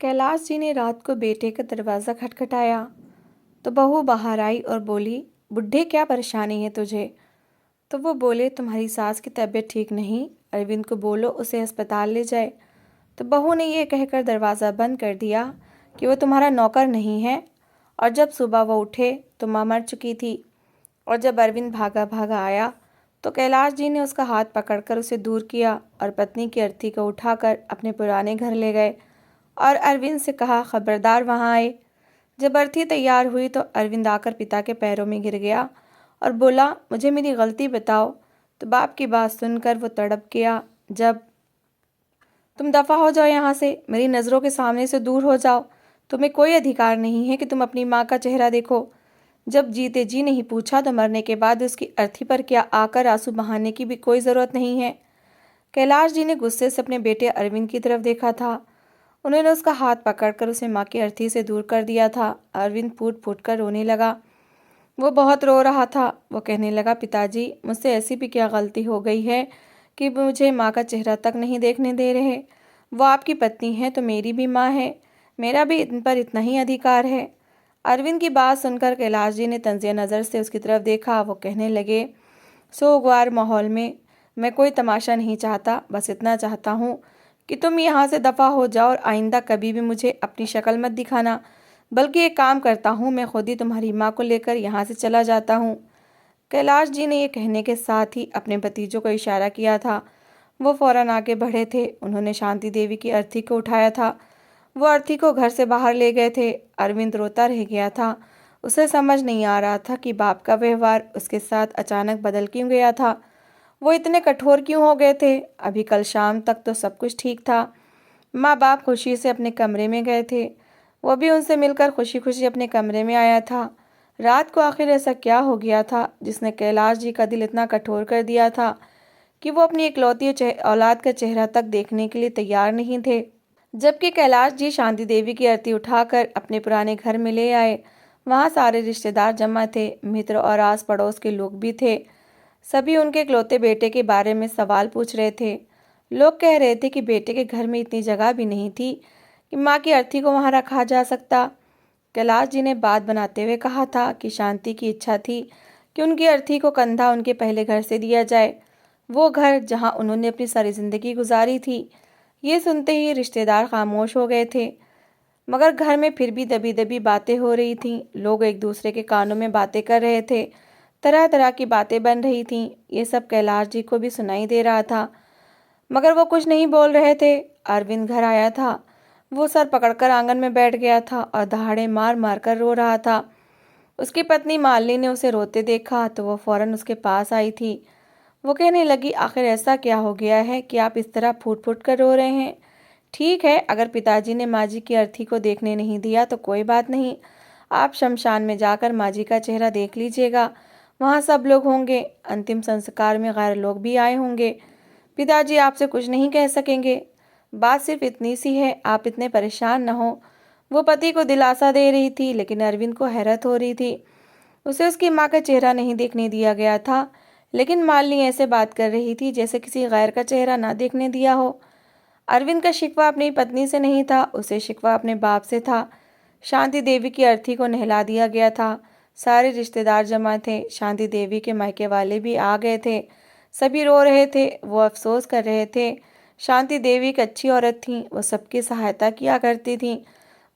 कैलाश जी ने रात को बेटे का दरवाज़ा खटखटाया तो बहू बाहर आई और बोली, बुढ़े क्या परेशानी है तुझे। तो वो बोले, तुम्हारी सास की तबीयत ठीक नहीं, अरविंद को बोलो उसे अस्पताल ले जाए। तो बहू ने यह कहकर दरवाज़ा बंद कर दिया कि वो तुम्हारा नौकर नहीं है। और जब सुबह वो उठे तो माँ मर चुकी थी। और जब अरविंद भागा भागा आया तो कैलाश जी ने उसका हाथ पकड़कर उसे दूर किया और पत्नी की अर्थी को उठाकर अपने पुराने घर ले गए और अरविंद से कहा, खबरदार वहाँ आए। जब अर्थी तैयार हुई तो अरविंद आकर पिता के पैरों में गिर गया और बोला, मुझे मेरी गलती बताओ। तो बाप की बात सुनकर वो तड़प गया, जब तुम दफ़ा हो जाओ यहाँ से, मेरी नज़रों के सामने से दूर हो जाओ। तुम्हें कोई अधिकार नहीं है कि तुम अपनी माँ का चेहरा देखो। जब जीते जी नहीं पूछा तो मरने के बाद उसकी अर्थी पर क्या आकर आंसू बहाने की भी कोई ज़रूरत नहीं है। कैलाश जी ने गुस्से से अपने बेटे अरविंद की तरफ देखा था। उन्होंने उसका हाथ पकड़कर उसे माँ की अर्थी से दूर कर दिया था। अरविंद फूट फूट कर रोने लगा। वो बहुत रो रहा था। वो कहने लगा, पिताजी, मुझसे ऐसी भी क्या गलती हो गई है कि मुझे माँ का चेहरा तक नहीं देखने दे रहे। वो आपकी पत्नी है तो मेरी भी माँ है, मेरा भी इन पर इतना ही अधिकार है। अरविंद की बात सुनकर कैलाश जी ने तंजिया नज़र से उसकी तरफ देखा। वो कहने लगे, सोगवार माहौल में मैं कोई तमाशा नहीं चाहता, बस इतना चाहता हूँ कि तुम यहाँ से दफ़ा हो जाओ और आइंदा कभी भी मुझे अपनी शक्ल मत दिखाना। बल्कि एक काम करता हूँ, मैं खुद ही तुम्हारी माँ को लेकर यहाँ से चला जाता हूँ। कैलाश जी ने ये कहने के साथ ही अपने भतीजों को इशारा किया था। वो फौरन आगे बढ़े थे। उन्होंने शांति देवी की अर्थी को उठाया था। वो अर्थी को घर से बाहर ले गए थे। अरविंद रोता रह गया था। उसे समझ नहीं आ रहा था कि बाप का व्यवहार उसके साथ अचानक बदल क्यों गया था। वो इतने कठोर क्यों हो गए थे। अभी कल शाम तक तो सब कुछ ठीक था। माँ बाप खुशी से अपने कमरे में गए थे। वो भी उनसे मिलकर खुशी खुशी अपने कमरे में आया था। रात को आखिर ऐसा क्या हो गया था जिसने कैलाश जी का दिल इतना कठोर कर दिया था कि वो अपनी इकलौती औलाद का चेहरा तक देखने के लिए तैयार नहीं थे। जबकि कैलाश जी शांति देवी की अर्थी उठाकर अपने पुराने घर में ले आए। वहाँ सारे रिश्तेदार जमा थे, मित्र और आस पड़ोस के लोग भी थे। सभी उनके इकलौते बेटे के बारे में सवाल पूछ रहे थे। लोग कह रहे थे कि बेटे के घर में इतनी जगह भी नहीं थी कि माँ की अर्थी को वहाँ रखा जा सकता। कैलाश जी ने बात बनाते हुए कहा था कि शांति की इच्छा थी कि उनकी अर्थी को कंधा उनके पहले घर से दिया जाए, वो घर जहाँ उन्होंने अपनी सारी जिंदगी गुजारी थी। ये सुनते ही रिश्तेदार खामोश हो गए थे, मगर घर में फिर भी दबी दबी बातें हो रही थीं। लोग एक दूसरे के कानों में बातें कर रहे थे, तरह तरह की बातें बन रही थीं। ये सब कैलाश जी को भी सुनाई दे रहा था, मगर वो कुछ नहीं बोल रहे थे। अरविंद घर आया था। वो सर पकड़कर आंगन में बैठ गया था और दहाड़े मार मार कर रो रहा था। उसकी पत्नी मालिनी ने उसे रोते देखा तो वो फौरन उसके पास आई थी। वो कहने लगी, आखिर ऐसा क्या हो गया है कि आप इस तरह फूट फूट कर रो रहे हैं। ठीक है, अगर पिताजी ने माँ जी की अर्थी को देखने नहीं दिया तो कोई बात नहीं, आप शमशान में जाकर माँ जी का चेहरा देख लीजिएगा। वहाँ सब लोग होंगे, अंतिम संस्कार में गैर लोग भी आए होंगे। पिताजी आपसे कुछ नहीं कह सकेंगे। बात सिर्फ इतनी सी है, आप इतने परेशान न हो। वो पति को दिलासा दे रही थी, लेकिन अरविंद को हैरत हो रही थी। उसे उसकी माँ का चेहरा नहीं देखने दिया गया था, लेकिन मालिनी ऐसे बात कर रही थी जैसे किसी गैर का चेहरा ना देखने दिया हो। अरविंद का शिकवा अपनी पत्नी से नहीं था, उसे शिकवा अपने बाप से था। शांति देवी की अर्थी को नहला दिया गया था। सारे रिश्तेदार जमा थे। शांति देवी के मायके वाले भी आ गए थे। सभी रो रहे थे, वो अफसोस कर रहे थे। शांति देवी एक अच्छी औरत थी, वो सबकी सहायता किया करती थी।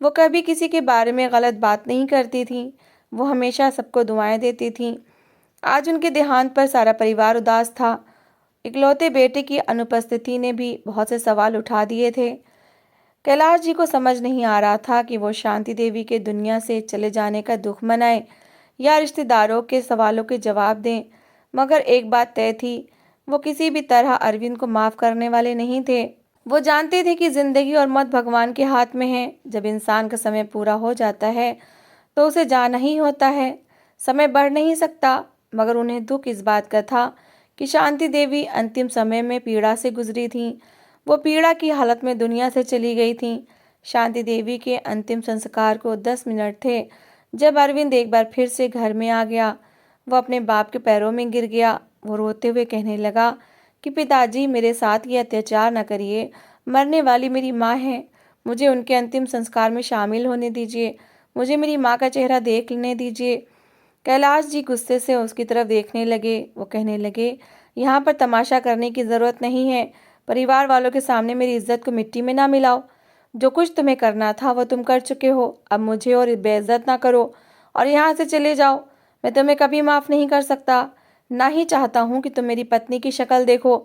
वो कभी किसी के बारे में गलत बात नहीं करती थी। वो हमेशा सबको दुआएं देती थी। आज उनके देहांत पर सारा परिवार उदास था। इकलौते बेटे की अनुपस्थिति ने भी बहुत से सवाल उठा दिए थे। कैलाश जी को समझ नहीं आ रहा था कि वो शांति देवी के दुनिया से चले जाने का दुख मनाए या रिश्तेदारों के सवालों के जवाब दें। मगर एक बात तय थी, वो किसी भी तरह अरविंद को माफ़ करने वाले नहीं थे। वो जानते थे कि जिंदगी और मौत भगवान के हाथ में है। जब इंसान का समय पूरा हो जाता है तो उसे जाना ही होता है। समय बढ़ नहीं सकता, मगर उन्हें दुख इस बात का था कि शांति देवी अंतिम समय में पीड़ा से गुजरी थीं। वो पीड़ा की हालत में दुनिया से चली गई थीं। शांति देवी के अंतिम संस्कार को 10 मिनट थे जब अरविंद एक बार फिर से घर में आ गया। वो अपने बाप के पैरों में गिर गया। वो रोते हुए कहने लगा कि पिताजी, मेरे साथ ये अत्याचार न करिए। मरने वाली मेरी माँ है, मुझे उनके अंतिम संस्कार में शामिल होने दीजिए। मुझे मेरी माँ का चेहरा देख लेने दीजिए। कैलाश जी गुस्से से उसकी तरफ देखने लगे। वो कहने लगे, यहाँ पर तमाशा करने की ज़रूरत नहीं है। परिवार वालों के सामने मेरी इज्जत को मिट्टी में ना मिलाओ। जो कुछ तुम्हें करना था वो तुम कर चुके हो। अब मुझे और बेइज्जत ना करो और यहाँ से चले जाओ। मैं तुम्हें कभी माफ़ नहीं कर सकता। ना ही चाहता हूँ कि तुम मेरी पत्नी की शक्ल देखो।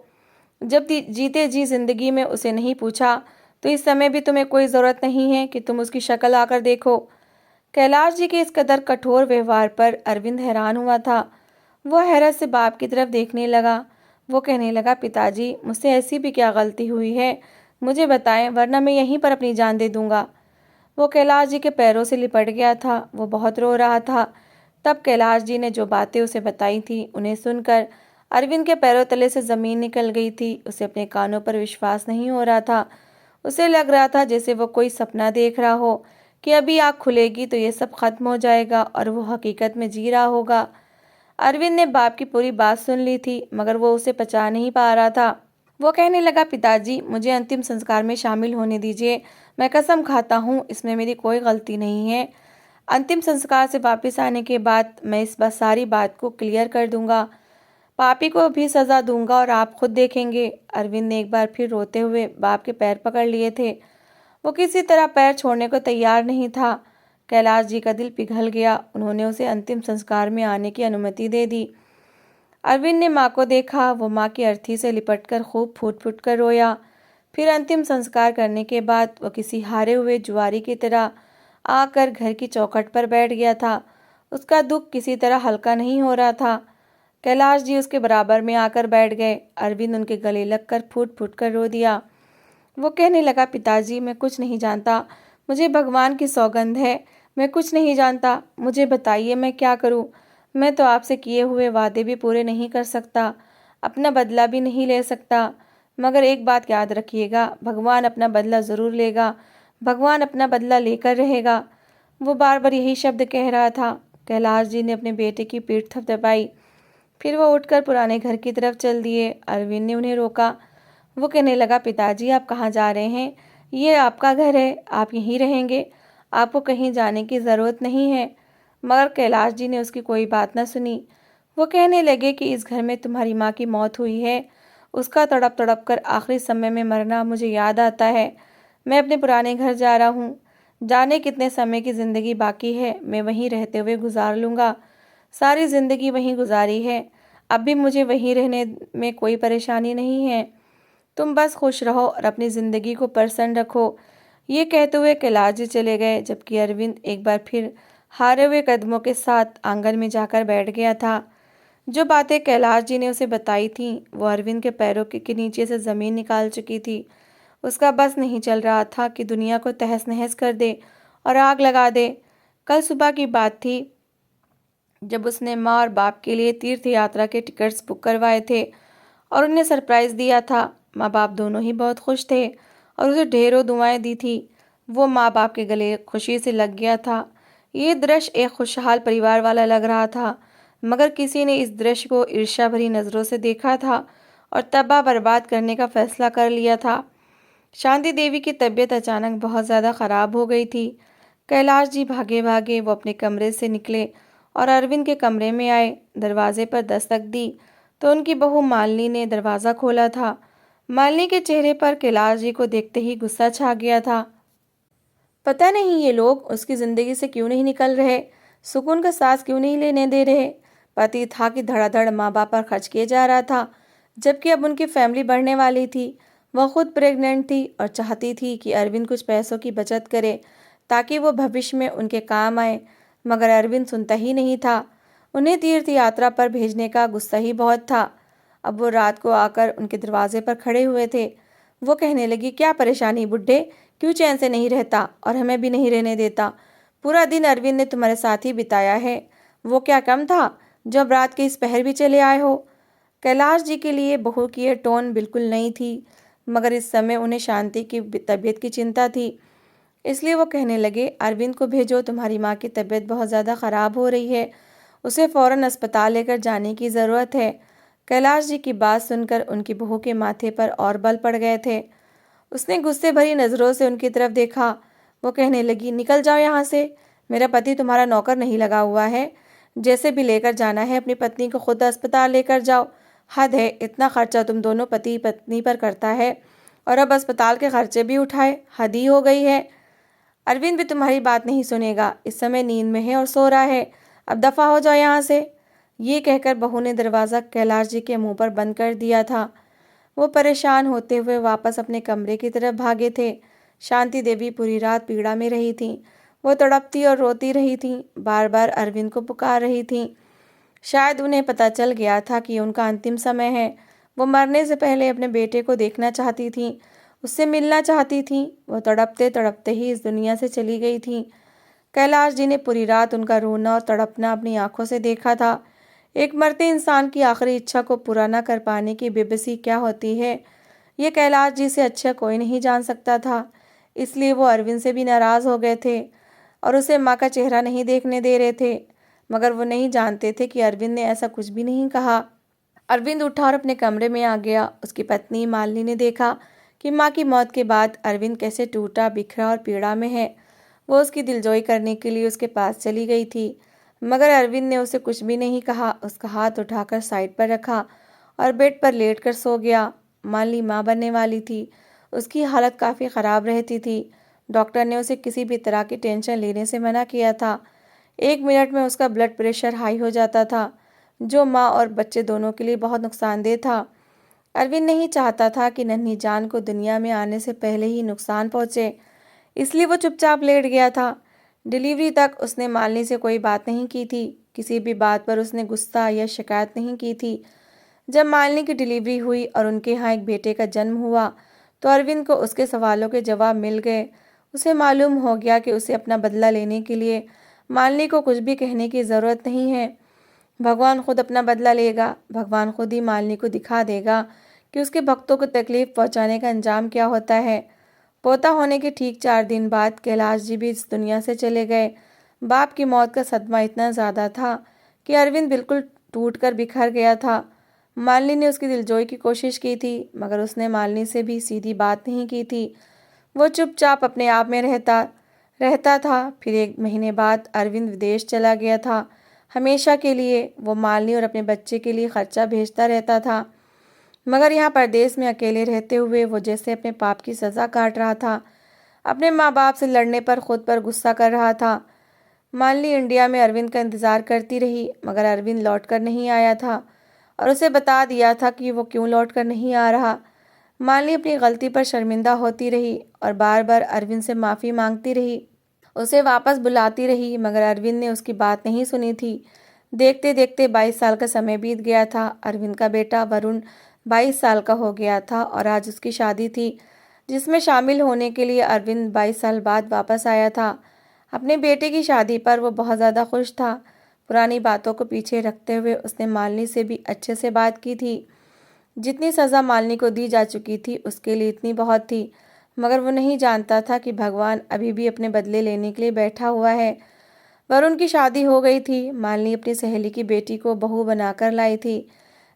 जब जीते जी जिंदगी में उसे नहीं पूछा, तो इस समय भी तुम्हें कोई ज़रूरत नहीं है कि तुम उसकी शक्ल आकर देखो। कैलाश जी के इस कदर कठोर व्यवहार पर अरविंद हैरान हुआ था। वो हैरत से बाप की तरफ देखने लगा। वो कहने लगा, पिताजी, मुझसे ऐसी भी क्या गलती हुई है? मुझे बताएं, वरना मैं यहीं पर अपनी जान दे दूंगा। वो कैलाश जी के पैरों से लिपट गया था। वो बहुत रो रहा था। तब कैलाश जी ने जो बातें उसे बताई थी, उन्हें सुनकर अरविंद के पैरों तले से ज़मीन निकल गई थी। उसे अपने कानों पर विश्वास नहीं हो रहा था। उसे लग रहा था जैसे वो कोई सपना देख रहा हो कि अभी आँख खुलेगी तो ये सब खत्म हो जाएगा और वो हकीकत में जी रहा होगा। अरविंद ने बाप की पूरी बात सुन ली थी, मगर वो उसे पचा नहीं पा रहा था। वो कहने लगा, पिताजी, मुझे अंतिम संस्कार में शामिल होने दीजिए। मैं कसम खाता हूँ, इसमें मेरी कोई गलती नहीं है। अंतिम संस्कार से वापस आने के बाद मैं इस बस सारी बात को क्लियर कर दूंगा। पापी को भी सज़ा दूंगा और आप खुद देखेंगे। अरविंद ने एक बार फिर रोते हुए बाप के पैर पकड़ लिए थे। वो किसी तरह पैर छोड़ने को तैयार नहीं था। कैलाश जी का दिल पिघल गया। उन्होंने उसे अंतिम संस्कार में आने की अनुमति दे दी। अरविंद ने माँ को देखा। वो माँ की अर्थी से लिपटकर खूब फूट फूट कर रोया। फिर अंतिम संस्कार करने के बाद वो किसी हारे हुए जुआरी की तरह आकर घर की चौखट पर बैठ गया था। उसका दुख किसी तरह हल्का नहीं हो रहा था। कैलाश जी उसके बराबर में आकर बैठ गए। अरविंद उनके गले लगकर फूट फूट कर रो दिया। वो कहने लगा, पिताजी, मैं कुछ नहीं जानता। मुझे भगवान की सौगंध है, मैं कुछ नहीं जानता। मुझे बताइए, मैं क्या करूं? मैं तो आपसे किए हुए वादे भी पूरे नहीं कर सकता, अपना बदला भी नहीं ले सकता। मगर एक बात याद रखिएगा, भगवान अपना बदला ज़रूर लेगा। भगवान अपना बदला लेकर रहेगा। वो बार बार यही शब्द कह रहा था। कैलाश जी ने अपने बेटे की पीठ थपथपाई। फिर वो उठकर पुराने घर की तरफ चल दिए। अरविंद ने उन्हें रोका। वो कहने लगा, पिताजी, आप कहाँ जा रहे हैं? ये आपका घर है, आप यहीं रहेंगे। आपको कहीं जाने की ज़रूरत नहीं है। मगर कैलाश जी ने उसकी कोई बात न सुनी। वो कहने लगे कि इस घर में तुम्हारी माँ की मौत हुई है। उसका तड़प तड़प कर आखिरी समय में मरना मुझे याद आता है। मैं अपने पुराने घर जा रहा हूँ। जाने कितने समय की ज़िंदगी बाकी है, मैं वहीं रहते हुए गुजार लूँगा। सारी ज़िंदगी वहीं गुजारी है। अब भी मुझे वहीं रहने में कोई परेशानी नहीं है। तुम बस खुश रहो और अपनी ज़िंदगी को प्रसन्न रखो। ये कहते हुए कैलाश जी चले गए, जबकि अरविंद एक बार फिर हारे हुए कदमों के साथ आंगन में जाकर बैठ गया था। जो बातें कैलाश जी ने उसे बताई थीं, वो अरविंद के पैरों के नीचे से ज़मीन निकाल चुकी थी। उसका बस नहीं चल रहा था कि दुनिया को तहस नहस कर दे और आग लगा दे। कल सुबह की बात थी, जब उसने माँ और बाप के लिए तीर्थ यात्रा के टिकट्स बुक करवाए थे और उन्हें सरप्राइज़ दिया था। माँ बाप दोनों ही बहुत खुश थे और उसे ढेरों दुआएं दी थी। वो माँ बाप के गले खुशी से लग गया था। ये दृश्य एक खुशहाल परिवार वाला लग रहा था, मगर किसी ने इस दृश्य को ईर्ष्या भरी नज़रों से देखा था और तबाह बर्बाद करने का फैसला कर लिया था। शांति देवी की तबीयत अचानक बहुत ज़्यादा ख़राब हो गई थी। कैलाश जी भागे भागे वो अपने कमरे से निकले और अरविंद के कमरे में आए। दरवाजे पर दस्तक दी तो उनकी बहू मालिनी ने दरवाज़ा खोला था। मालिनी के चेहरे पर कैलाश जी को देखते ही गुस्सा छा गया था। पता नहीं ये लोग उसकी ज़िंदगी से क्यों नहीं निकल रहे, सुकून का सांस क्यों नहीं लेने दे रहे। पति था कि धड़ाधड़ माँ बाप पर खर्च किए जा रहा था, जबकि अब उनकी फैमिली बढ़ने वाली थी। वह खुद प्रेग्नेंट थी और चाहती थी कि अरविंद कुछ पैसों की बचत करे ताकि वो भविष्य में उनके काम आए, मगर अरविंद सुनता ही नहीं था। उन्हें तीर्थ यात्रा पर भेजने का गुस्सा ही बहुत था। अब वो रात को आकर उनके दरवाजे पर खड़े हुए थे। वो कहने लगी, क्या परेशानी बुड्ढे, क्यों चैन से नहीं रहता और हमें भी नहीं रहने देता? पूरा दिन अरविंद ने तुम्हारे साथ ही बिताया है, वो क्या कम था जब रात के इस पहर भी चले आए हो? कैलाश जी के लिए बहू की यह टोन बिल्कुल नहीं थी, मगर इस समय उन्हें शांति की तबीयत की चिंता थी। इसलिए वो कहने लगे, अरविंद को भेजो, तुम्हारी माँ की तबीयत बहुत ज़्यादा ख़राब हो रही है, उसे फ़ौरन अस्पताल लेकर जाने की ज़रूरत है। कैलाश जी की बात सुनकर उनकी बहू के माथे पर और बल पड़ गए थे। उसने गुस्से भरी नज़रों से उनकी तरफ देखा। वो कहने लगी, निकल जाओ यहाँ से, मेरा पति तुम्हारा नौकर नहीं लगा हुआ है। जैसे भी लेकर जाना है अपनी पत्नी को खुद अस्पताल लेकर जाओ। हद है, इतना खर्चा तुम दोनों पति पत्नी पर करता है और अब अस्पताल के खर्चे भी उठाए, हद ही हो गई है। अरविंद भी तुम्हारी बात नहीं सुनेगा, इस समय नींद में है और सो रहा है, अब दफ़ा हो जाओ यहाँ से। ये कहकर बहू ने दरवाज़ा कैलाश जी के मुंह पर बंद कर दिया था। वो परेशान होते हुए वापस अपने कमरे की तरफ भागे थे। शांति देवी पूरी रात पीड़ा में रही थीं। वो तड़पती और रोती रही थीं, बार बार अरविंद को पुकार रही थीं। शायद उन्हें पता चल गया था कि उनका अंतिम समय है। वो मरने से पहले अपने बेटे को देखना चाहती थीं, उससे मिलना चाहती थीं। वो तड़पते तड़पते ही इस दुनिया से चली गई थीं। कैलाश जी ने पूरी रात उनका रोना और तड़पना अपनी आंखों से देखा था। एक मरते इंसान की आखिरी इच्छा को पूरा न कर पाने की बेबसी क्या होती है, ये कैलाश जी से अच्छा कोई नहीं जान सकता था। इसलिए वो अरविंद से भी नाराज़ हो गए थे और उसे माँ का चेहरा नहीं देखने दे रहे थे। मगर वो नहीं जानते थे कि अरविंद ने ऐसा कुछ भी नहीं कहा। अरविंद उठा और अपने कमरे में आ गया। उसकी पत्नी मालिनी ने देखा कि माँ की मौत के बाद अरविंद कैसे टूटा बिखरा और पीड़ा में है। वो उसकी दिलजोई करने के लिए उसके पास चली गई थी, मगर अरविंद ने उसे कुछ भी नहीं कहा। उसका हाथ उठाकर साइड पर रखा और बेड पर लेटकर सो गया। मालिनी माँ बनने वाली थी, उसकी हालत काफ़ी ख़राब रहती थी। डॉक्टर ने उसे किसी भी तरह की टेंशन लेने से मना किया था। 1 मिनट में उसका ब्लड प्रेशर हाई हो जाता था, जो माँ और बच्चे दोनों के लिए बहुत नुकसानदेह था। अरविंद नहीं चाहता था कि नन्ही जान को दुनिया में आने से पहले ही नुकसान पहुँचे, इसलिए वो चुपचाप लेट गया था। डिलीवरी तक उसने मालिनी से कोई बात नहीं की थी, किसी भी बात पर उसने गुस्सा या शिकायत नहीं की थी। जब मालिनी की डिलीवरी हुई और उनके यहाँ एक बेटे का जन्म हुआ, तो अरविंद को उसके सवालों के जवाब मिल गए। उसे मालूम हो गया कि उसे अपना बदला लेने के लिए मालिनी को कुछ भी कहने की ज़रूरत नहीं है। भगवान खुद अपना बदला लेगा। भगवान खुद ही मालिनी को दिखा देगा कि उसके भक्तों को तकलीफ पहुंचाने का अंजाम क्या होता है। पोता होने के ठीक 4 दिन बाद कैलाश जी भी इस दुनिया से चले गए। बाप की मौत का सदमा इतना ज़्यादा था कि अरविंद बिल्कुल टूट कर बिखर गया था। मालिनी ने उसकी दिलजोई की कोशिश की थी, मगर उसने मालिनी से भी सीधी बात नहीं की थी। वो चुपचाप अपने आप में रहता रहता था। फिर 1 महीने बाद अरविंद विदेश चला गया था, हमेशा के लिए। वो मालिनी और अपने बच्चे के लिए खर्चा भेजता रहता था, मगर यहाँ परदेश में अकेले रहते हुए वो जैसे अपने पाप की सज़ा काट रहा था। अपने माँ बाप से लड़ने पर खुद पर गुस्सा कर रहा था। मालिनी इंडिया में अरविंद का इंतज़ार करती रही, मगर अरविंद लौट कर नहीं आया था और उसे बता दिया था कि वो क्यों लौट कर नहीं आ रहा। मालिनी अपनी गलती पर शर्मिंदा होती रही और बार बार अरविंद से माफ़ी मांगती रही, उसे वापस बुलाती रही, मगर अरविंद ने उसकी बात नहीं सुनी थी। देखते देखते 22 साल का समय बीत गया था। अरविंद का बेटा वरुण 22 साल का हो गया था और आज उसकी शादी थी, जिसमें शामिल होने के लिए अरविंद 22 साल बाद वापस आया था। अपने बेटे की शादी पर वो बहुत ज़्यादा खुश था। पुरानी बातों को पीछे रखते हुए उसने मालिनी से भी अच्छे से बात की थी। जितनी सज़ा मालिनी को दी जा चुकी थी उसके लिए इतनी बहुत थी, मगर वो नहीं जानता था कि भगवान अभी भी अपने बदले लेने के लिए बैठा हुआ है। वरुण की शादी हो गई थी। मालिनी अपनी सहेली की बेटी को बहू बनाकर लाई थी।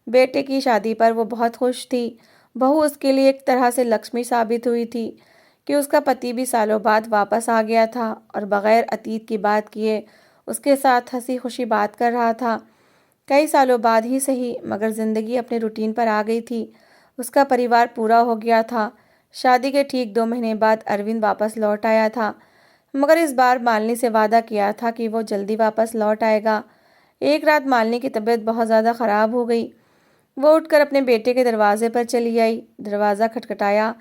बेटे की शादी पर वो बहुत खुश थी। बहू उसके लिए एक तरह से लक्ष्मी साबित हुई थी कि उसका पति भी सालों बाद वापस आ गया था और बग़ैर अतीत की बात किए उसके साथ हंसी खुशी बात कर रहा था। कई सालों बाद ही सही, मगर ज़िंदगी अपने रूटीन पर आ गई थी। उसका परिवार पूरा हो गया था। शादी के ठीक 2 महीने बाद अरविंद वापस लौट आया था, मगर इस बार मालिनी से वादा किया था कि वो जल्दी वापस लौट आएगा। एक रात मालिनी की तबीयत बहुत ज़्यादा ख़राब हो गई। वो उठकर अपने बेटे के दरवाजे पर चली आई। दरवाज़ा खटखटाया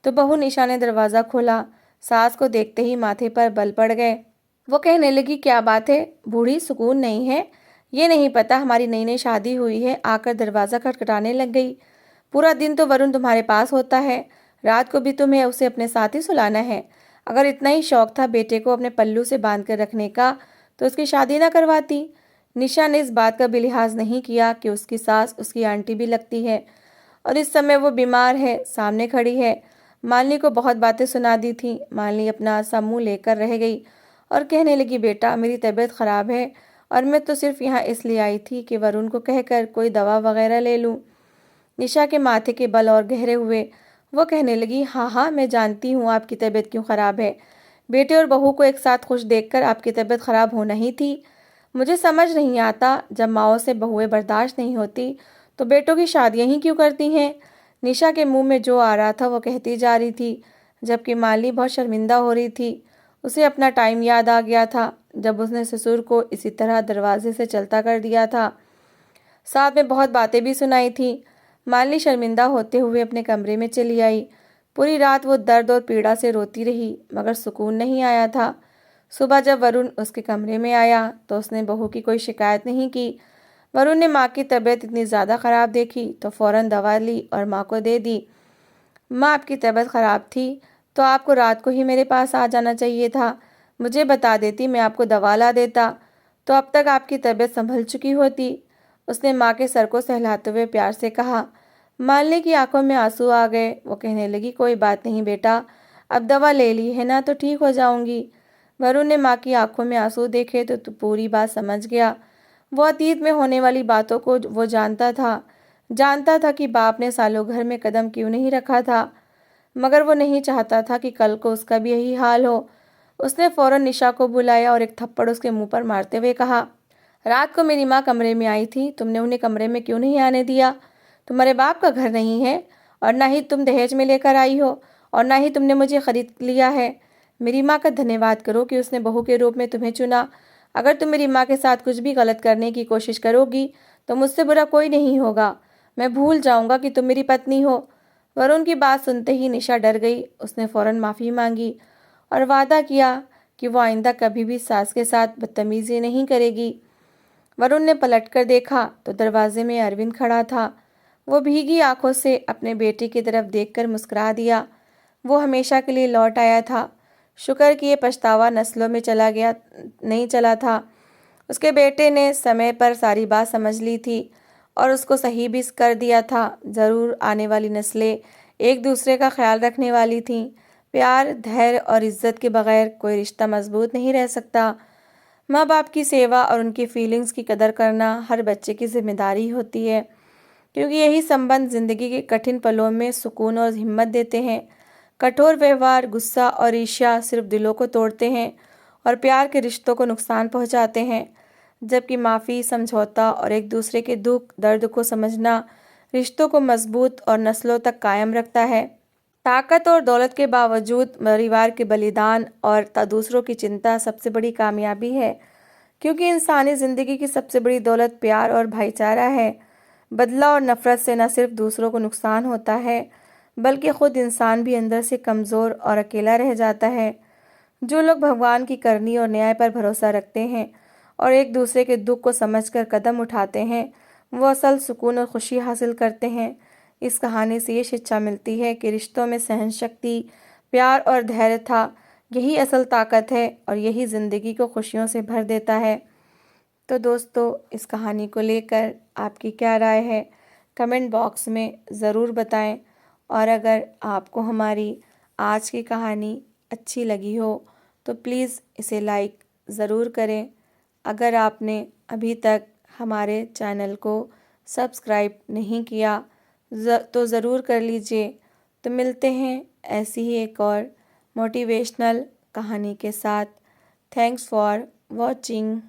तो बहू निशा ने दरवाज़ा खोला। सास को देखते ही माथे पर बल पड़ गए। वो कहने लगी, क्या बात है बूढ़ी, सुकून नहीं है? ये नहीं पता हमारी नई नई शादी हुई है, आकर दरवाज़ा खटखटाने लग गई। पूरा दिन तो वरुण तुम्हारे पास होता है, रात को भी तुम्हें उसे अपने साथ ही सुलाना है। अगर इतना ही शौक था बेटे को अपने पल्लू से बांध कर रखने का, तो उसकी शादी ना करवाती। निशा ने इस बात का भी लिहाज नहीं किया कि उसकी सास उसकी आंटी भी लगती है और इस समय वो बीमार है, सामने खड़ी है। मालिनी को बहुत बातें सुना दी थी। मालिनी अपना सा मुँह लेकर रह गई और कहने लगी, बेटा मेरी तबीयत ख़राब है और मैं तो सिर्फ यहाँ इसलिए आई थी कि वरुण को कहकर कोई दवा वगैरह ले लूँ। निशा के माथे के बल और गहरे हुए। वो कहने लगी, हाँ हाँ, मैं जानती हूँ आपकी तबीयत क्यों ख़राब है। बेटे और बहू को एक साथ खुश देखकर आपकी तबीयत ख़राब होना ही थी। मुझे समझ नहीं आता, जब माओ से बहुएं बर्दाश्त नहीं होती तो बेटों की शादियाँ ही क्यों करती हैं। निशा के मुंह में जो आ रहा था वो कहती जा रही थी, जबकि माली बहुत शर्मिंदा हो रही थी। उसे अपना टाइम याद आ गया था जब उसने ससुर को इसी तरह दरवाजे से चलता कर दिया था। साथ में बहुत बातें भी सुनाई थी। मालिनी शर्मिंदा होते हुए अपने कमरे में चली आई। पूरी रात वो दर्द और पीड़ा से रोती रही, मगर सुकून नहीं आया था। सुबह जब वरुण उसके कमरे में आया तो उसने बहू की कोई शिकायत नहीं की। वरुण ने माँ की तबीयत इतनी ज़्यादा ख़राब देखी तो फ़ौरन दवा ली और माँ को दे दी। माँ, आपकी तबीयत ख़राब थी तो आपको रात को ही मेरे पास आ जाना चाहिए था। मुझे बता देती, मैं आपको दवा ला देता, तो अब तक आपकी तबीयत संभल चुकी होती। उसने माँ के सर को सहलाते हुए प्यार से कहा। मालिनी की आंखों में आंसू आ गए। वो कहने लगी, कोई बात नहीं बेटा, अब दवा ले ली है ना तो ठीक हो जाऊंगी। वरुण ने माँ की आंखों में आंसू देखे तो पूरी बात समझ गया। वो अतीत में होने वाली बातों को वो जानता था कि बाप ने सालों घर में कदम क्यों नहीं रखा था, मगर वो नहीं चाहता था कि कल को उसका भी यही हाल हो। उसने फौरन निशा को बुलाया और एक थप्पड़ उसके मुंह पर मारते हुए कहा, रात को मेरी माँ कमरे में आई थी, तुमने उन्हें कमरे में क्यों नहीं आने दिया? तुम्हारे बाप का घर नहीं है, और ना ही तुम दहेज में लेकर आई हो, और ना ही तुमने मुझे खरीद लिया है। मेरी माँ का धन्यवाद करो कि उसने बहू के रूप में तुम्हें चुना। अगर तुम मेरी माँ के साथ कुछ भी गलत करने की कोशिश करोगी तो मुझसे बुरा कोई नहीं होगा। मैं भूल जाऊंगा कि तुम मेरी पत्नी हो। वरुण की बात सुनते ही निशा डर गई। उसने फौरन माफ़ी मांगी और वादा किया कि वो आइंदा कभी भी सास के साथ बदतमीजी नहीं करेगी। वरुण ने पलटकर देखा तो दरवाजे में अरविंद खड़ा था। वो भीगी आंखों से अपने बेटे की तरफ देखकर मुस्कुरा दिया। वो हमेशा के लिए लौट आया था। शुक्र कि ये पछतावा नस्लों में नहीं चला था। उसके बेटे ने समय पर सारी बात समझ ली थी और उसको सही भी कर दिया था। ज़रूर आने वाली नस्लें एक दूसरे का ख्याल रखने वाली थीं। प्यार, धैर्य और इज्जत के बगैर कोई रिश्ता मजबूत नहीं रह सकता। माँ बाप की सेवा और उनकी फीलिंग्स की कदर करना हर बच्चे की जिम्मेदारी होती है, क्योंकि यही संबंध ज़िंदगी के कठिन पलों में सुकून और हिम्मत देते हैं। कठोर व्यवहार, गुस्सा और ईर्ष्या सिर्फ दिलों को तोड़ते हैं और प्यार के रिश्तों को नुकसान पहुंचाते हैं, जबकि माफ़ी, समझौता और एक दूसरे के दुख दर्द को समझना रिश्तों को मजबूत और नस्लों तक कायम रखता है। ताकत और दौलत के बावजूद परिवार के बलिदान और दूसरों की चिंता सबसे बड़ी कामयाबी है, क्योंकि इंसानी ज़िंदगी की सबसे बड़ी दौलत प्यार और भाईचारा है। बदला और नफरत से न सिर्फ दूसरों को नुकसान होता है, बल्कि खुद इंसान भी अंदर से कमज़ोर और अकेला रह जाता है। जो लोग भगवान की करनी और न्याय पर भरोसा रखते हैं और एक दूसरे के दुख को समझकर कदम उठाते हैं, वो असल सुकून और खुशी हासिल करते हैं। इस कहानी से ये शिक्षा मिलती है कि रिश्तों में सहनशक्ति, प्यार और धैर्य था, यही असल ताकत है और यही ज़िंदगी को खुशियों से भर देता है। तो दोस्तों, इस कहानी को लेकर आपकी क्या राय है, कमेंट बॉक्स में ज़रूर बताएं। और अगर आपको हमारी आज की कहानी अच्छी लगी हो तो प्लीज़ इसे लाइक ज़रूर करें। अगर आपने अभी तक हमारे चैनल को सब्सक्राइब नहीं किया तो ज़रूर कर लीजिए। तो मिलते हैं ऐसी ही एक और मोटिवेशनल कहानी के साथ। Thanks for watching.